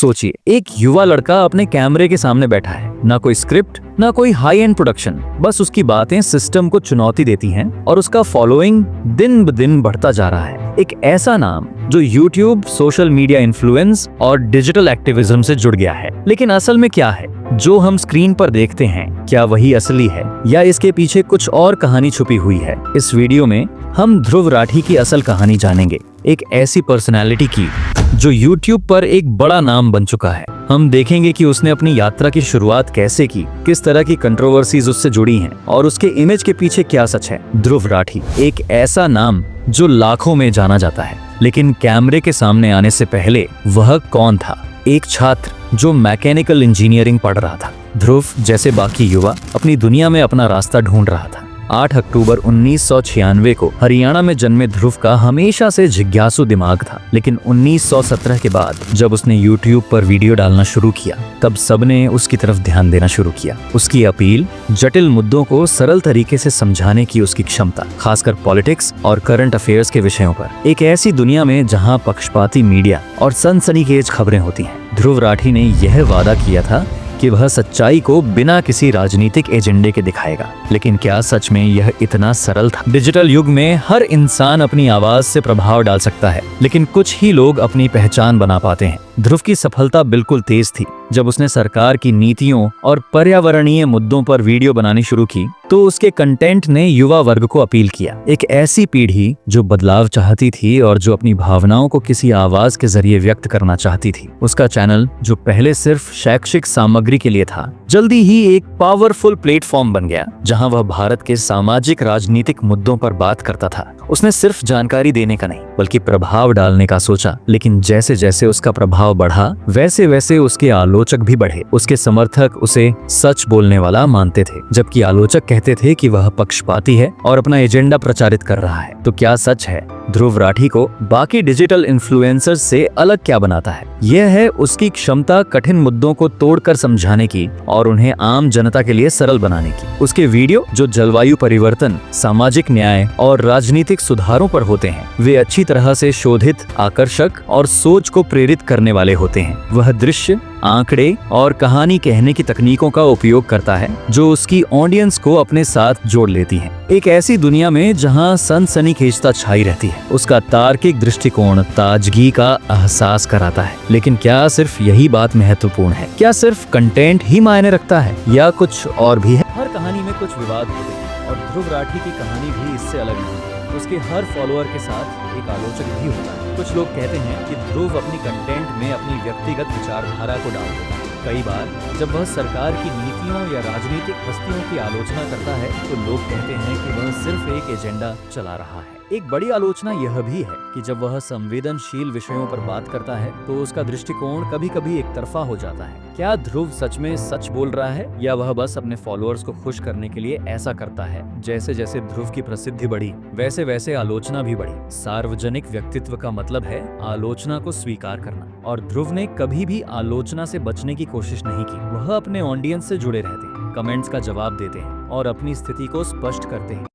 सोचिए, एक युवा लड़का अपने कैमरे के सामने बैठा है, ना कोई स्क्रिप्ट, ना कोई हाई एंड प्रोडक्शन, बस उसकी बातें सिस्टम को चुनौती देती हैं और उसका फॉलोइंग दिन ब दिन बढ़ता जा रहा है। एक ऐसा नाम जो यूट्यूब, सोशल मीडिया इन्फ्लुएंस और डिजिटल एक्टिविज्म से जुड़ गया है। लेकिन असल में क्या है जो हम स्क्रीन पर देखते हैं, क्या वही असली है या इसके पीछे कुछ और कहानी छुपी हुई है? इस वीडियो में हम ध्रुव राठी की असल कहानी जानेंगे, एक ऐसी पर्सनालिटी की जो YouTube पर एक बड़ा नाम बन चुका है। हम देखेंगे कि उसने अपनी यात्रा की शुरुआत कैसे की, किस तरह की कंट्रोवर्सीज उससे जुड़ी हैं और उसके इमेज के पीछे क्या सच है। ध्रुव राठी एक ऐसा नाम जो लाखों में जाना जाता है, लेकिन कैमरे के सामने आने से पहले वह कौन था? एक छात्र जो मैकेनिकल इंजीनियरिंग पढ़ रहा था। ध्रुव जैसे बाकी युवा अपनी दुनिया में अपना रास्ता ढूंढ रहा था। 8 अक्टूबर 1996 को हरियाणा में जन्मे ध्रुव का हमेशा से जिज्ञासु दिमाग था, लेकिन 1917 के बाद जब उसने YouTube पर वीडियो डालना शुरू किया, तब सबने उसकी तरफ ध्यान देना शुरू किया। उसकी अपील, जटिल मुद्दों को सरल तरीके से समझाने की उसकी क्षमता, खासकर पॉलिटिक्स और करंट अफेयर्स के विषयों पर। एक ऐसी दुनिया में जहां पक्षपाती मीडिया और सनसनीखेज खबरें होती हैं, ध्रुव राठी ने यह वादा किया था कि वह सच्चाई को बिना किसी राजनीतिक एजेंडे के दिखाएगा। लेकिन क्या सच में यह इतना सरल था? डिजिटल युग में हर इंसान अपनी आवाज से प्रभाव डाल सकता है, लेकिन कुछ ही लोग अपनी पहचान बना पाते हैं। ध्रुव की सफलता बिल्कुल तेज थी। जब उसने सरकार की नीतियों और पर्यावरणीय मुद्दों पर वीडियो बनानी शुरू की, तो उसके कंटेंट ने युवा वर्ग को अपील किया। एक ऐसी पीढ़ी जो बदलाव चाहती थी और जो अपनी भावनाओं को किसी आवाज के जरिए व्यक्त करना चाहती थी। उसका चैनल, जो पहले सिर्फ शैक्षिक सामग्री के लिए था, जल्दी ही एक पावरफुल प्लेटफॉर्म बन गया, जहां वह भारत के सामाजिक राजनीतिक मुद्दों पर बात करता था। उसने सिर्फ जानकारी देने का नहीं, बल्कि प्रभाव डालने का सोचा। लेकिन जैसे जैसे उसका प्रभाव बढ़ा, वैसे वैसे उसके आलोचक भी बढ़े। उसके समर्थक उसे सच बोलने वाला मानते थे, जबकि आलोचक कहते थे कि वह पक्षपाती है और अपना एजेंडा प्रचारित कर रहा है। तो क्या सच है? ध्रुव राठी को बाकी डिजिटल इन्फ्लुएंसर्स से अलग क्या बनाता है? यह है उसकी क्षमता कठिन मुद्दों को तोड़कर समझाने की और उन्हें आम जनता के लिए सरल बनाने की। उसके वीडियो जो जलवायु परिवर्तन, सामाजिक न्याय और राजनीतिक सुधारों पर होते हैं, वे अच्छी तरह से शोधित, आकर्षक और सोच को प्रेरित करने वाले होते हैं। वह दृश्य, आंकड़े और कहानी कहने की तकनीकों का उपयोग करता है जो उसकी ऑडियंस को अपने साथ जोड़ लेती है। एक ऐसी दुनिया में जहां सनसनीखेजता छाई रहती है, उसका तार्किक दृष्टिकोण ताजगी का एहसास कराता है। लेकिन क्या सिर्फ यही बात महत्वपूर्ण है? क्या सिर्फ कंटेंट ही मायने रखता है या कुछ और भी है? हर कहानी में कुछ विवाद होते हैं और ध्रुव राठी की कहानी भी इससे अलग नहीं है। उसके हर फॉलोअर के साथ एक आलोचक भी होता है। कुछ लोग कहते हैं कि ध्रुव अपनी कंटेंट में अपनी व्यक्तिगत विचारधारा को डाल देता है। कई बार जब वह सरकार की नीतियों या राजनीतिक हस्तियों की आलोचना करता है, तो लोग कहते हैं कि वह सिर्फ एक एजेंडा चला रहा है। एक बड़ी आलोचना यह भी है कि जब वह संवेदनशील विषयों पर बात करता है, तो उसका दृष्टिकोण कभी कभी एक तरफा हो जाता है। क्या ध्रुव सच में सच बोल रहा है या वह बस अपने फॉलोअर्स को खुश करने के लिए ऐसा करता है? जैसे जैसे ध्रुव की प्रसिद्धि बढ़ी, वैसे वैसे आलोचना भी बढ़ी। सार्वजनिक व्यक्तित्व का मतलब है आलोचना को स्वीकार करना, और ध्रुव ने कभी भी आलोचना से बचने की कोशिश नहीं की। वह अपने ऑडियंस से जुड़े रहते हैं, कमेंट्स का जवाब देते हैं और अपनी स्थिति को स्पष्ट करते हैं।